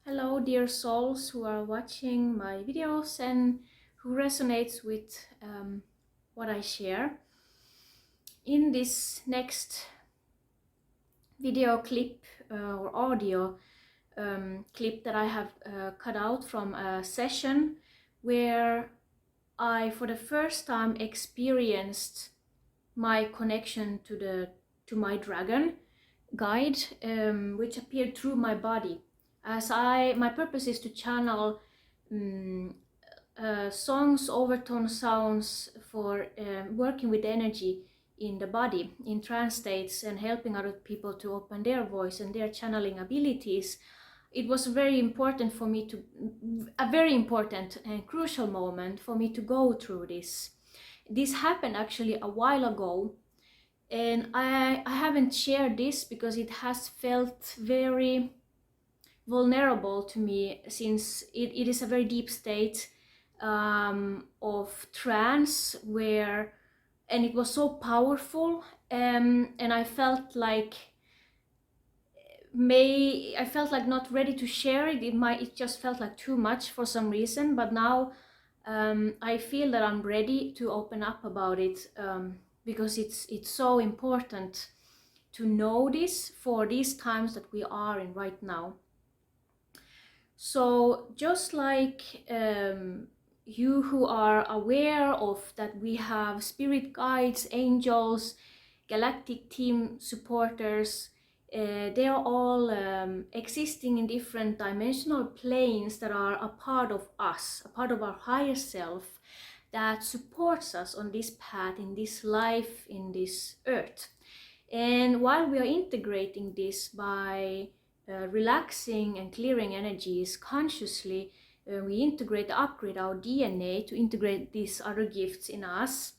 Hello dear souls who are watching my videos and who resonates with what I share. In this next video clip or audio clip that I have cut out from a session where I for the first time experienced my connection to my dragon guide, which appeared through my body. As my purpose is to channel songs, overtone sounds for working with energy in the body, in trance states, and helping other people to open their voice and their channeling abilities. It was very important for me a very important and crucial moment for me to go through this. This happened actually a while ago, and I haven't shared this because it has felt very vulnerable to me, since it is a very deep state of trance and it was so powerful, and I felt like not ready to share it. It just felt like too much for some reason, but now I feel that I'm ready to open up about it, because it's so important to know this for these times that we are in right now. So just like you who are aware of that we have spirit guides, angels, galactic team supporters, they are all existing in different dimensional planes that are a part of us, a part of our higher self that supports us on this path, in this life, in this earth. And while we are integrating this by relaxing and clearing energies consciously, we integrate, upgrade our DNA to integrate these other gifts in us,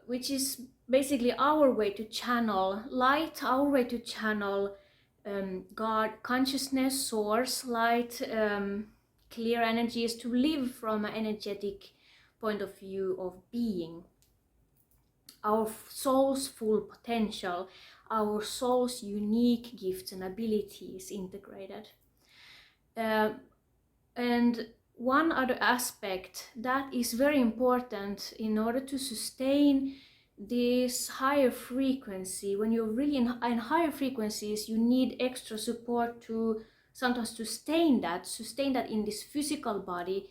which is basically our way to channel light, our way to channel God, consciousness, source, light, clear energies, to live from an energetic point of view of being. Our soul's full potential, our soul's unique gifts and abilities integrated. And one other aspect that is very important in order to sustain this higher frequency, when you're really in higher frequencies, you need extra support to sometimes sustain that in this physical body,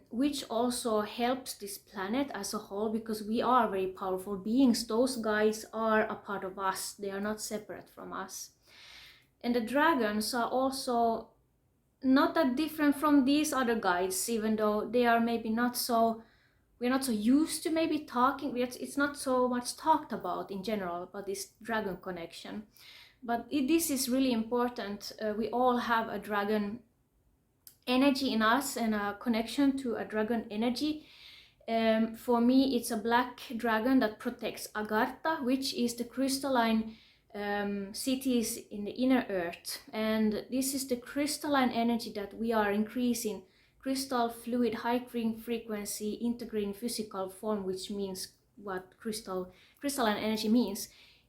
which also helps this planet as a whole, because we are very powerful beings. Those guides are a part of us, they are not separate from us. And the dragons are also not that different from these other guides, even though they are maybe not so, we're not so used to maybe talking, it's not so much talked about in general about this dragon connection. But this is really important. We all have a dragon energy in us and a connection to a dragon energy. For me, it's a black dragon that protects Agharta, which is the crystalline cities in the inner earth. And this is the crystalline energy that we are increasing. Crystal, fluid, high frequency, integrating physical form, which means what crystalline energy means.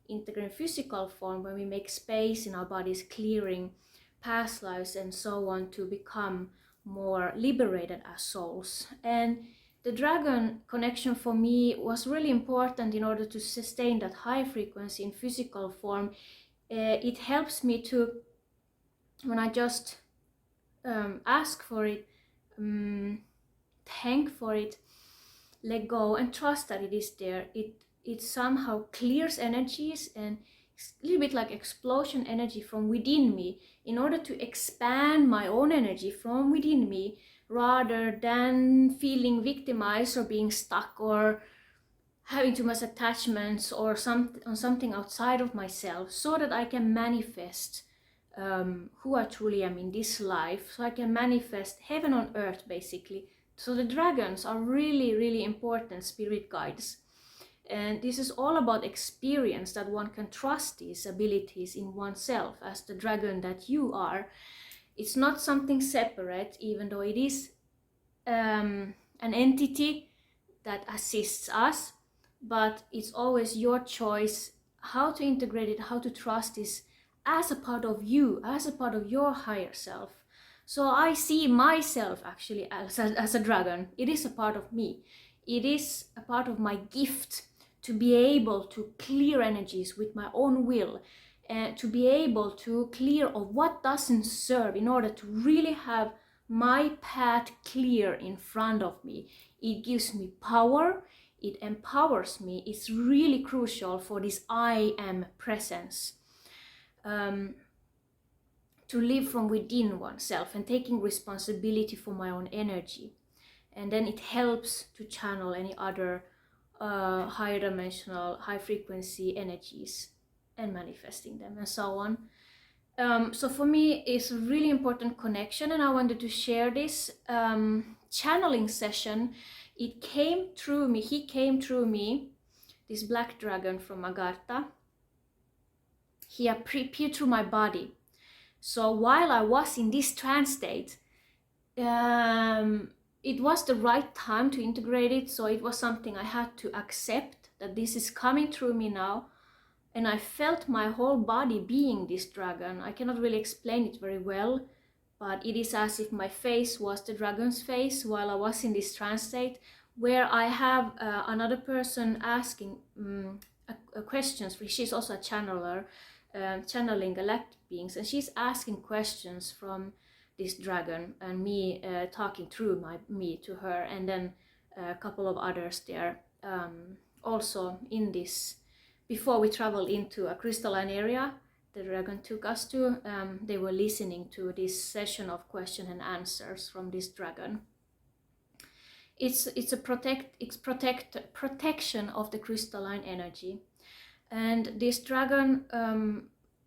Integrating physical form, when we make space in our bodies, clearing past lives and so on, to become more liberated as souls. And the dragon connection for me was really important in order to sustain that high frequency in physical form. It helps me to, when I just ask for it, thank for it, let go and trust that it is there, it somehow clears energies, and it's a little bit like explosion energy from within me, in order to expand my own energy from within me, rather than feeling victimized or being stuck or having too much attachments or something outside of myself, so that I can manifest who I truly am in this life, so I can manifest heaven on earth, basically. So the dragons are really, really important spirit guides. And this is all about experience, that one can trust these abilities in oneself as the dragon that you are. It's not something separate, even though it is an entity that assists us, but it's always your choice how to integrate it, how to trust this as a part of you, as a part of your higher self. So I see myself actually as a dragon. It is a part of me. It is a part of my gift to be able to clear energies with my own will, to be able to clear of what doesn't serve in order to really have my path clear in front of me. It gives me power, it empowers me. It's really crucial for this I am presence. To live from within oneself and taking responsibility for my own energy. And then it helps to channel any other higher dimensional, high frequency energies and manifesting them and so on. So for me, it's a really important connection, and I wanted to share this channeling session. It came through me, he came through me, this black dragon from Agharta. He appeared through my body. So while I was in this trance state, it was the right time to integrate it. So it was something I had to accept, that this is coming through me now. And I felt my whole body being this dragon. I cannot really explain it very well, but it is as if my face was the dragon's face while I was in this trance state, where I have another person asking questions. She's also a channeler, channeling galactic beings, and she's asking questions from this dragon, and me talking through me to her, and then a couple of others there also in this. Before we traveled into a crystalline area the dragon took us to, they were listening to this session of question and answers from this dragon. It's a protection of the crystalline energy. And this dragon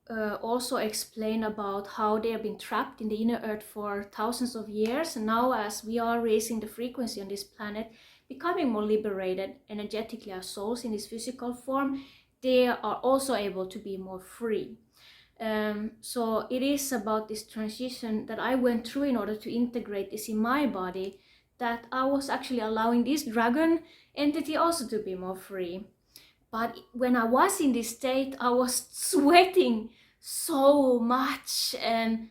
also explained about how they have been trapped in the inner earth for thousands of years, and now as we are raising the frequency on this planet, becoming more liberated energetically as souls in this physical form, they are also able to be more free. So it is about this transition that I went through in order to integrate this in my body, that I was actually allowing this dragon entity also to be more free. But when I was in this state, I was sweating so much, and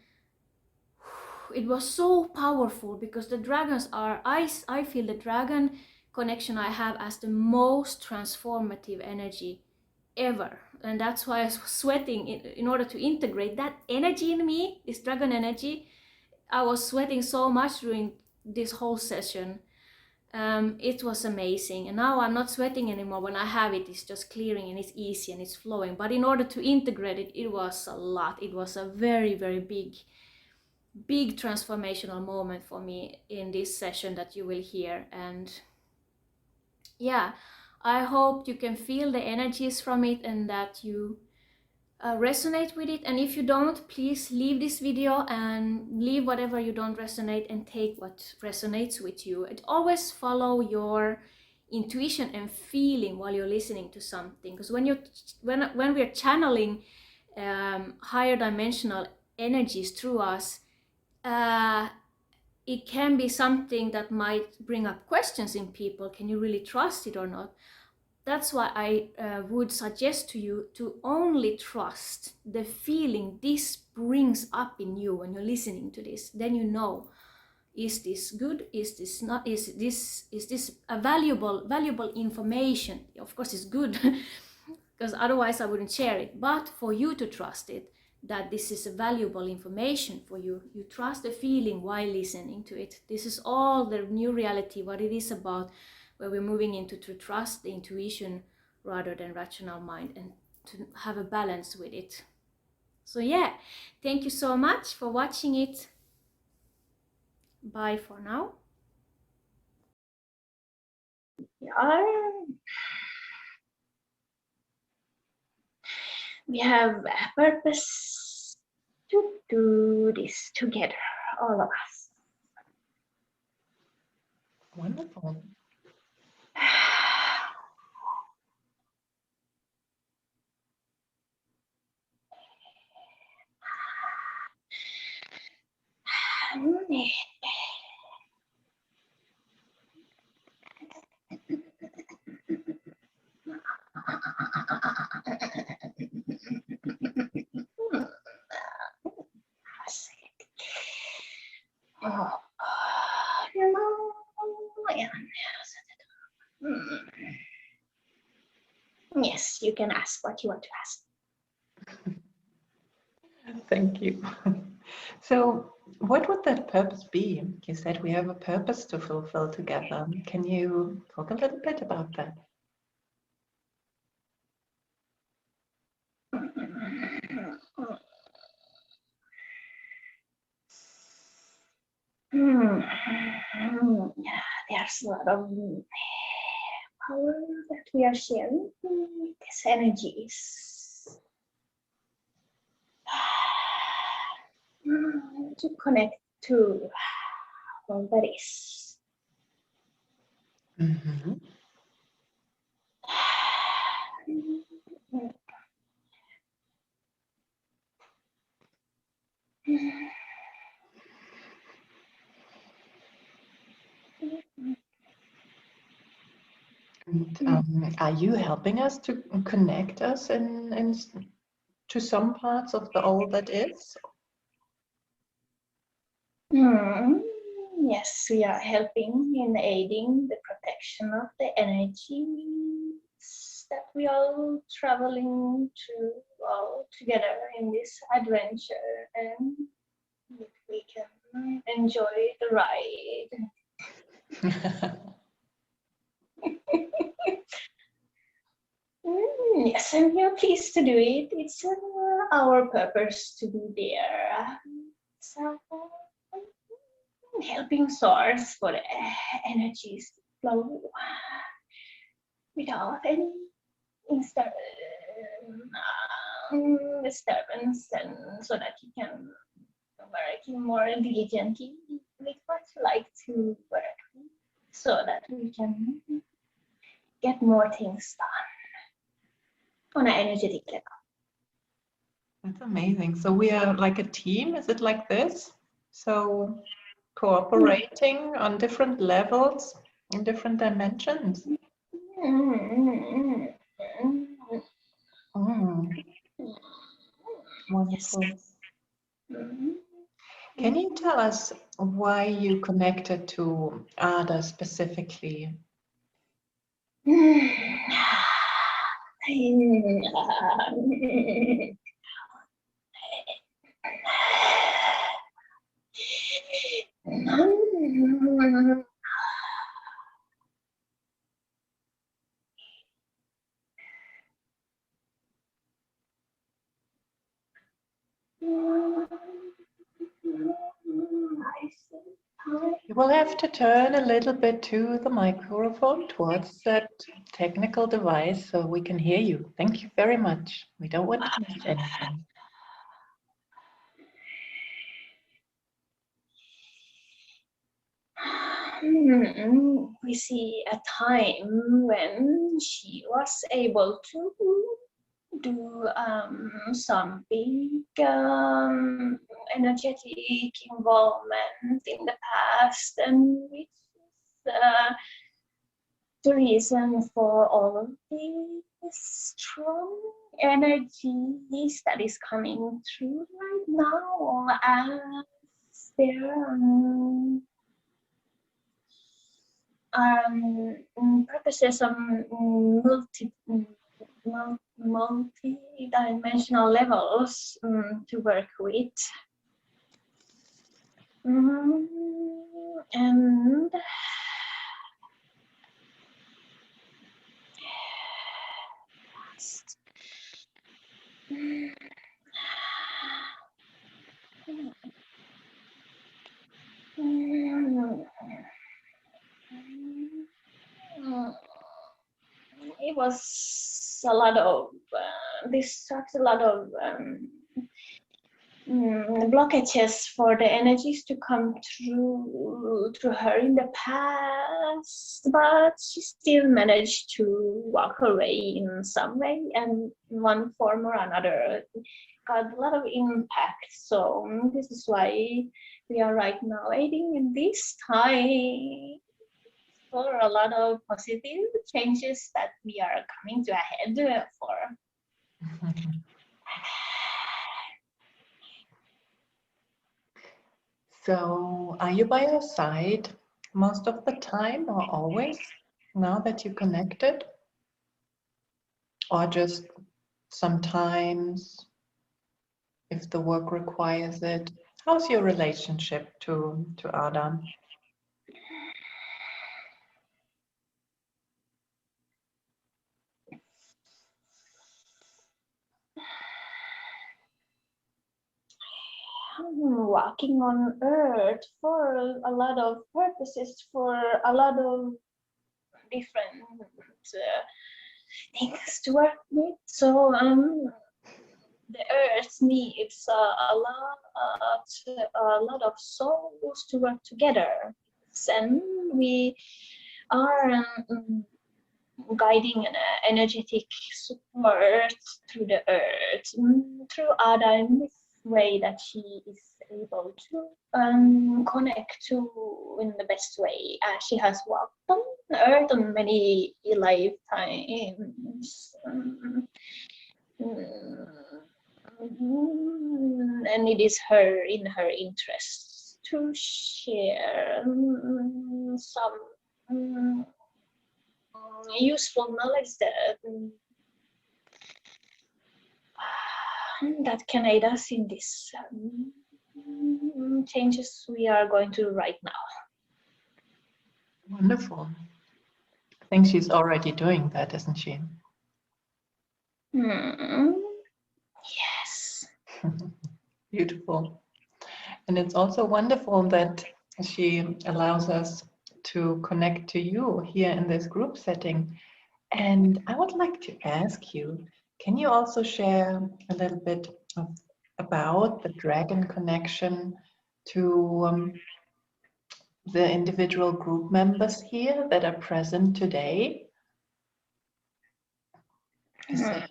it was so powerful, because the dragons are, I feel the dragon connection I have as the most transformative energy ever. And that's why I was sweating in order to integrate that energy in me, this dragon energy. I was sweating so much during this whole session. It was amazing, and now I'm not sweating anymore. When I have it, it's just clearing and it's easy and it's flowing. But in order to integrate it, it was a lot. It was a very, very big transformational moment for me in this session that you will hear. And yeah, I hope you can feel the energies from it and that you resonate with it. And if you don't, please leave this video and leave whatever you don't resonate and take what resonates with you. And always follow your intuition and feeling while you're listening to something, because when we're channeling higher dimensional energies through us, it can be something that might bring up questions in people. Can you really trust it or not? That's why I would suggest to you to only trust the feeling this brings up in you when you're listening to this. Then you know, is this good? Is this not? Is this a valuable information? Of course it's good, because otherwise I wouldn't share it. But for you to trust it, that this is a valuable information for you, you trust the feeling while listening to it. This is all the new reality, what it is about, where we're moving into to trust the intuition rather than rational mind, and to have a balance with it. So yeah, thank you so much for watching it. Bye for now. We have a purpose to do this together, all of us. Wonderful. Oh, yeah. Yes, you can ask what you want to ask. Thank you. So, what would that purpose be? You said we have a purpose to fulfill together. Can you talk a little bit about that? Yeah, there's a lot of power that we are sharing. These energies to connect to all that is. Mm-hmm. And are you helping us to connect us to some parts of the all that is? Yes, we are helping in aiding the protection of the energies that we are traveling to all together in this adventure, and we can enjoy the ride. Yes, and we are pleased to do it. It's our purpose to be there. So, helping source for the energies to flow without any disturbance, and so that you can work more diligently with what you like to work with, so that we can get more things done on an energetic level. That's amazing. So we are like a team, is it like this? So cooperating on different levels, in different dimensions. Mm, wonderful. Can you tell us why you connected to Ada specifically? You will have to turn a little bit to the microphone towards that technical device so we can hear you. Thank you very much. We don't want to miss anything. We see a time when she was able to do some big energetic involvement in the past, and which is the reason for all of this strong energies that is coming through right now, as there purposes of multi-dimensional levels to work with. And it was a lot of this talks a lot of blockages for the energies to come through to her in the past, but she still managed to walk her way in some way, and in one form or another got a lot of impact. So this is why we are right now aiding in this time for a lot of positive changes that we are coming to a head for. So, are you by your side most of the time or always now that you connected? Or just sometimes if the work requires it? How's your relationship to Ada? Walking on earth for a lot of purposes, for a lot of different things to work with. So the earth needs a lot of souls to work together, and we are guiding an energetic support through the earth, through Ada in this way that she is able to connect to in the best way. She has walked on earth on many lifetimes. And it is in her interest to share some useful knowledge that can aid us in this changes we are going through right now. Wonderful. I think she's already doing that, isn't she? Yes. Beautiful. And it's also wonderful that she allows us to connect to you here in this group setting. And I would like to ask you, can you also share a little bit about the dragon connection to the individual group members here that are present today? Is there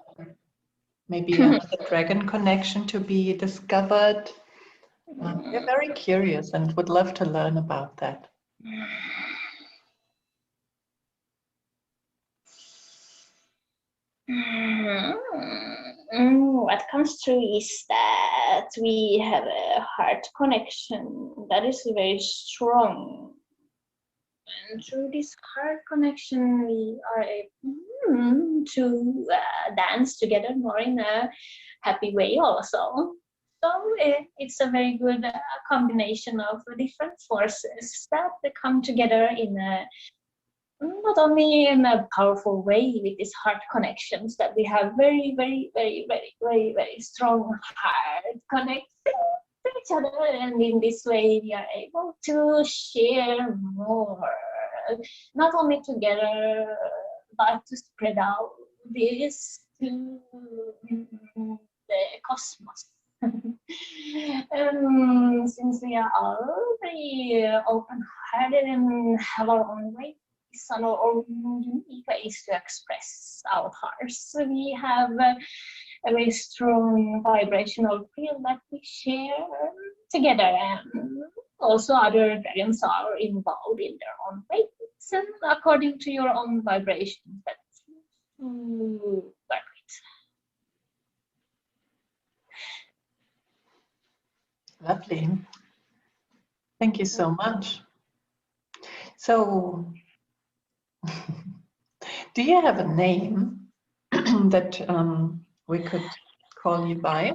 maybe another dragon connection to be discovered? We're very curious and would love to learn about that. What comes through is that we have a heart connection that is very strong. And through this heart connection, we are able to dance together more in a happy way also. So it's a very good combination of different forces that come together in a not only in a powerful way with these heart connections that we have very, very, very, very, very, very strong heart connection to each other, and in this way we are able to share more, not only together but to spread out this to the cosmos. Since we are all very open-hearted and have our own way and our own unique ways to express our hearts, so we have a very strong vibrational field that we share together, and also other dragons are involved in their own ways and according to your own vibrations that you work with. Lovely. Thank you so much. So, do you have a name that we could call you by?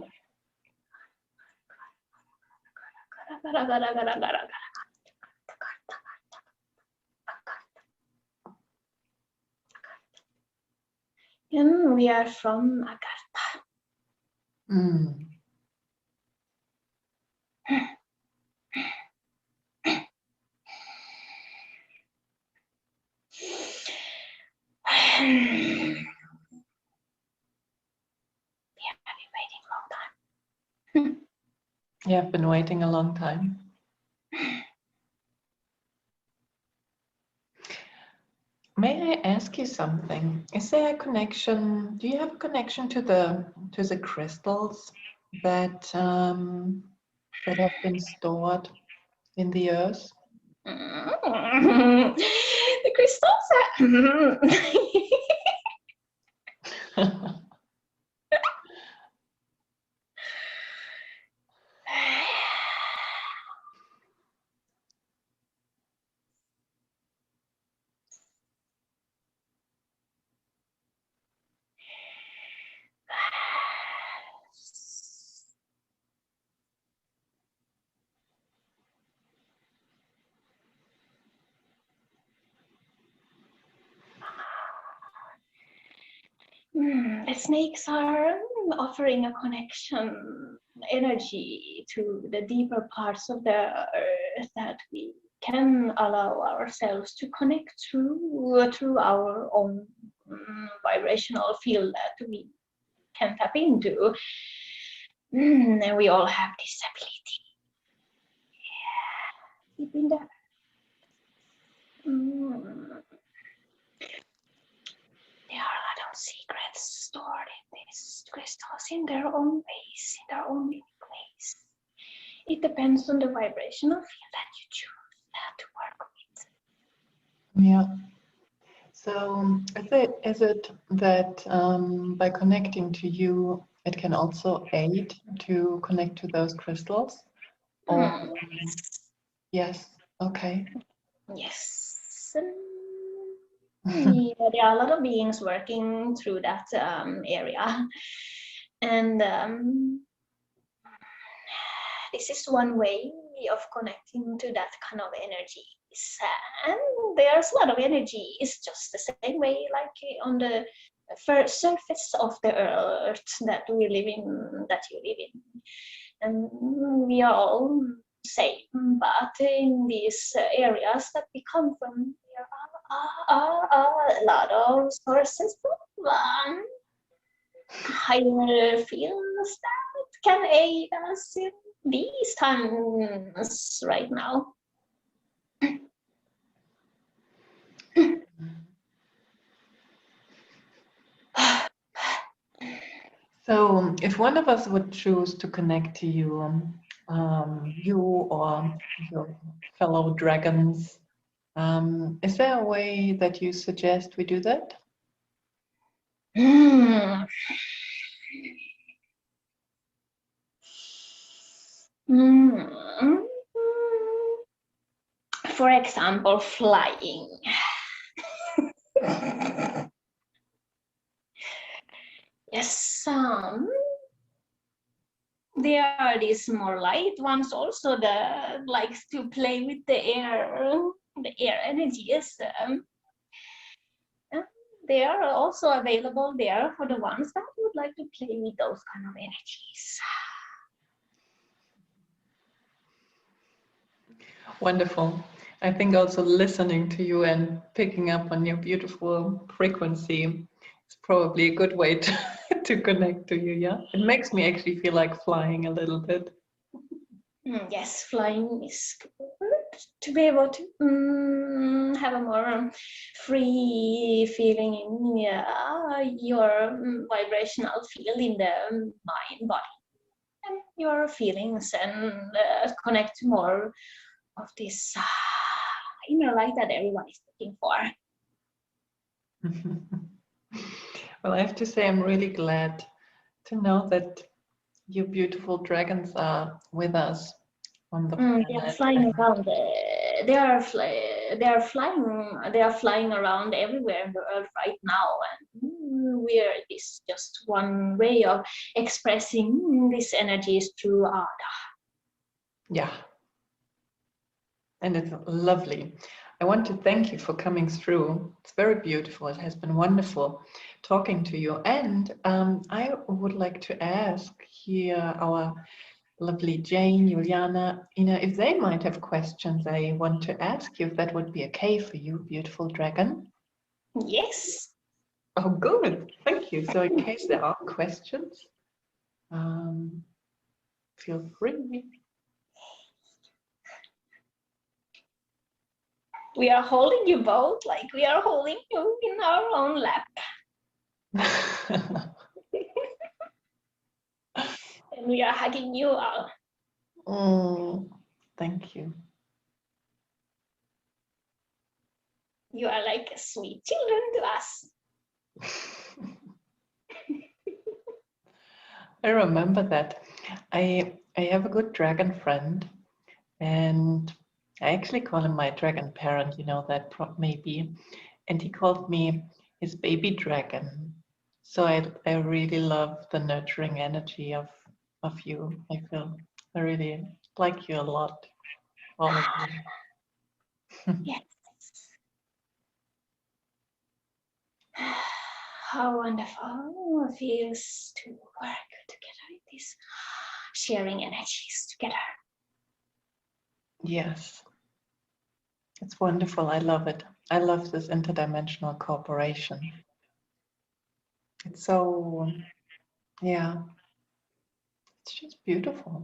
And we are from Agharta. You have been waiting a long time. May I ask you something? Is there a connection? Do you have a connection to the crystals that that have been stored in the earth? The crystals The snakes are offering a connection energy to the deeper parts of the earth that we can allow ourselves to connect through our own vibrational field that we can tap into. And we all have this ability. Deep in there. There are a lot of secrets stored in these crystals in their own ways, in their own unique ways. It depends on the vibrational field that you choose to work with. Yeah. So is it that by connecting to you, it can also aid to connect to those crystals? Or yes, okay. Yes. Yeah, there are a lot of beings working through that area. And this is one way of connecting to that kind of energy. And there's a lot of energy. It's just the same way like on the first surface of the earth that we live in, that you live in. And we are all same, but in these areas that we come from, there are a lot of sources of higher fields that can aid us in these times right now. So if one of us would choose to connect to you, you or your fellow dragons, is there a way that you suggest we do that? For example, flying. Yes, there are these more light ones also that likes to play with the air energies. They are also available there for the ones that would like to play with those kind of energies. Wonderful. I think also listening to you and picking up on your beautiful frequency is probably a good way to connect to you, yeah? It makes me actually feel like flying a little bit. Yes, flying is good to be able to have a more free feeling in your vibrational field in the mind, body, and your feelings, and connect more of this inner light that everyone is looking for. Well, I have to say I'm really glad to know that you beautiful dragons are with us on the planet. They are flying around. They are flying around everywhere in the earth right now, and this just one way of expressing these energies through art. Yeah. And it's lovely. I want to thank you for coming through. It's very beautiful. It has been wonderful talking to you. And I would like to ask here our lovely Jane, Juliana, if they might have questions I want to ask you, if that would be okay for you, beautiful dragon. Yes. Oh, good. Thank you. So in case there are questions, feel free. We are holding you both like we are holding you in our own lap. And we are hugging you all. Oh, thank you. You are like sweet children to us. I remember that. I have a good dragon friend, and I actually call him my dragon parent, you know that maybe. And he called me his baby dragon. So I really love the nurturing energy of you. I really like you a lot, all of you. Yes. How wonderful it feels to work together with these sharing energies together. Yes, it's wonderful. I love it. I love this interdimensional cooperation. It's so, yeah, it's just beautiful.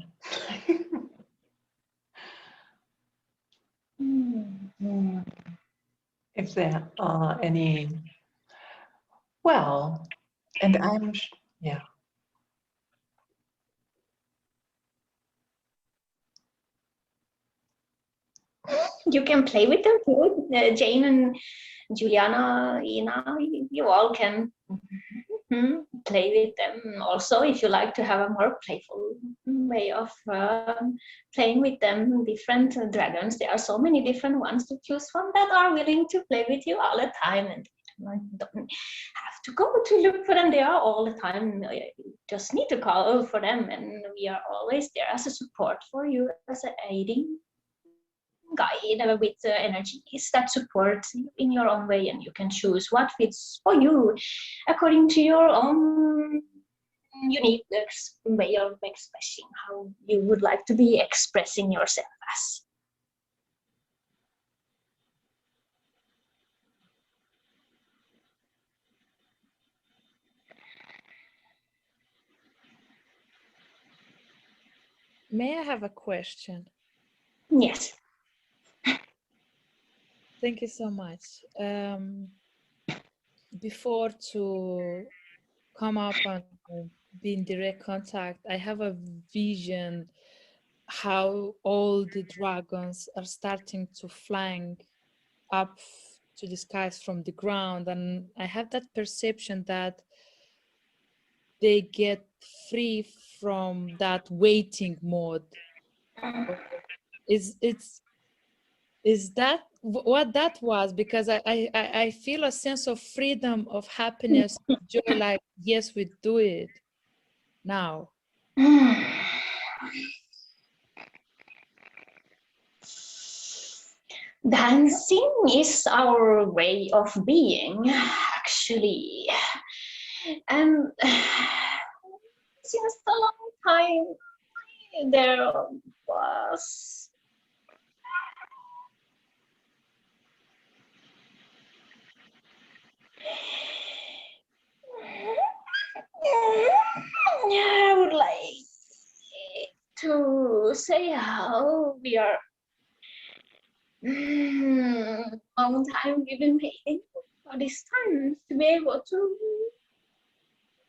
If there are any, well, and yeah. You can play with them too. Jane and Juliana, Ina, you all can play with them. Also, if you like to have a more playful way of playing with them, different dragons. There are so many different ones to choose from that are willing to play with you all the time, and don't have to go to look for them. They are all the time. You just need to call for them, and we are always there as a support for you, as an aiding guide with energies that support you in your own way, and you can choose what fits for you according to your own unique way of expressing how you would like to be expressing yourself as. May I have a question? Yes. Thank you so much. Before to come up and be in direct contact, I have a vision how all the dragons are starting to flying up to the skies from the ground, and I have that perception that they get free from that waiting mode. Is that what that was? Because I feel a sense of freedom, of happiness, of joy, like, yes, we do it now. Dancing is our way of being, actually. And since a long time, there was I would like to say how we are long time we've been waiting for this time to be able to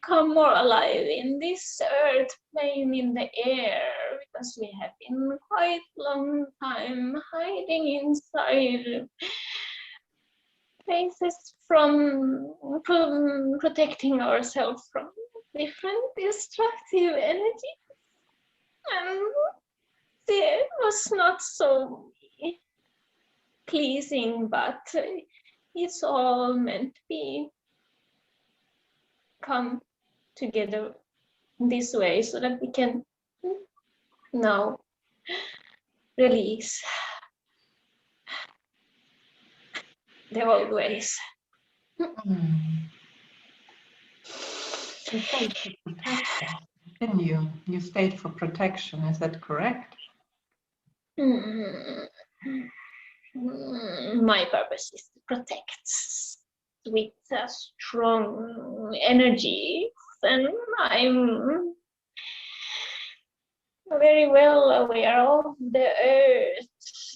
come more alive in this earth plane in the air, because we have been quite long time hiding inside places from protecting ourselves from different destructive energy, and it was not so pleasing, but it's all meant to be come together this way so that we can now release the old ways. You stayed for protection, didn't you? You stayed for protection, is that correct? My purpose is to protect with a strong energy, and I'm very well aware of the earth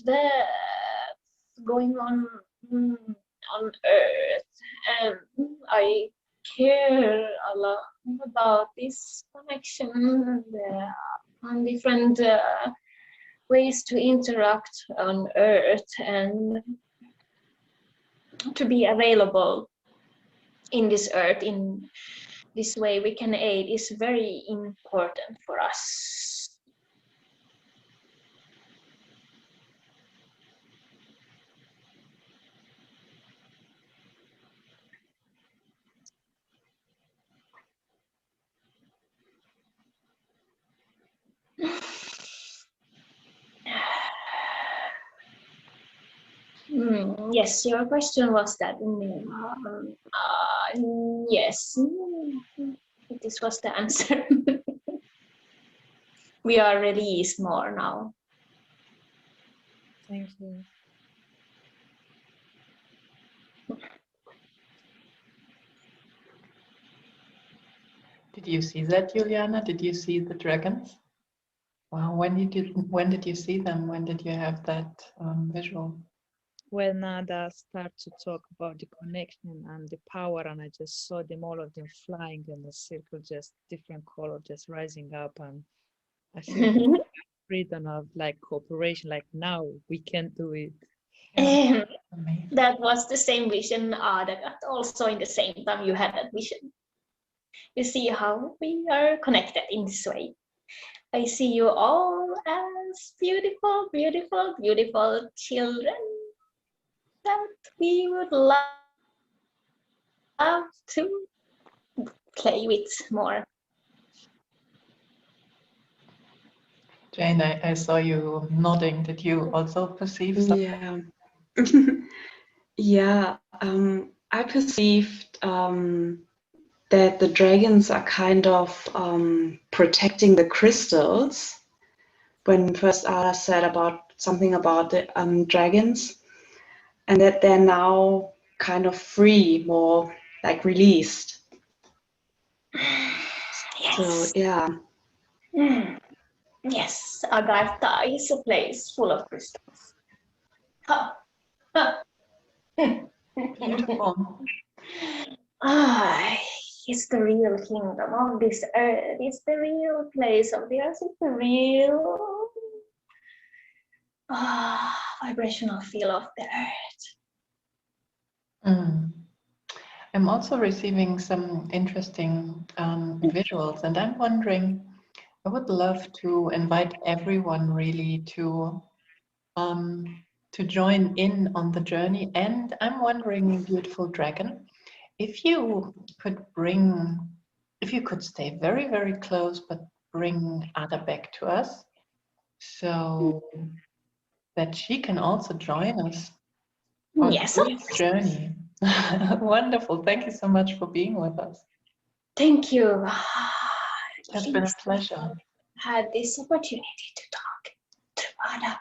that's going on earth, and I care a lot about this connection on different ways to interact on earth and to be available in this earth in this way we can aid is very important for us. Yes, your question was that. Yes, this was the answer. We are released more now. Thank you. Did you see that, Juliana? Did you see the dragons? Wow, when did you see them? When did you have that visual? When Nada started to talk about the connection and the power, and I just saw them, all of them flying in the circle, just different color, just rising up, and I feel freedom of like cooperation, like now we can do it. Yeah, amazing. That was the same vision, that also in the same time you had that vision. You see how we are connected in this way. I see you all as beautiful, beautiful, beautiful children that we would love to play with more. Jane, I saw you nodding. Did you also perceive something? Yeah. Yeah, I perceived that the dragons are kind of protecting the crystals. When first Ada said about something about the dragons, and that they're now kind of free, more like released. Yes. So yeah. Yes, Agharta is a place full of crystals. Ha. Ha. Beautiful. It's the real kingdom of this earth. It's the real place of the earth. It's the real vibrational feel of the earth. Mm. I'm also receiving some interesting visuals, and I'm wondering, I would love to invite everyone really to join in on the journey. And I'm wondering, beautiful dragon, if you could stay very, very close, but bring Ada back to us so that she can also join us on Yes, this journey. Wonderful. Thank you so much for being with us. thank you. It has been a pleasure. Had this opportunity to talk to Ada.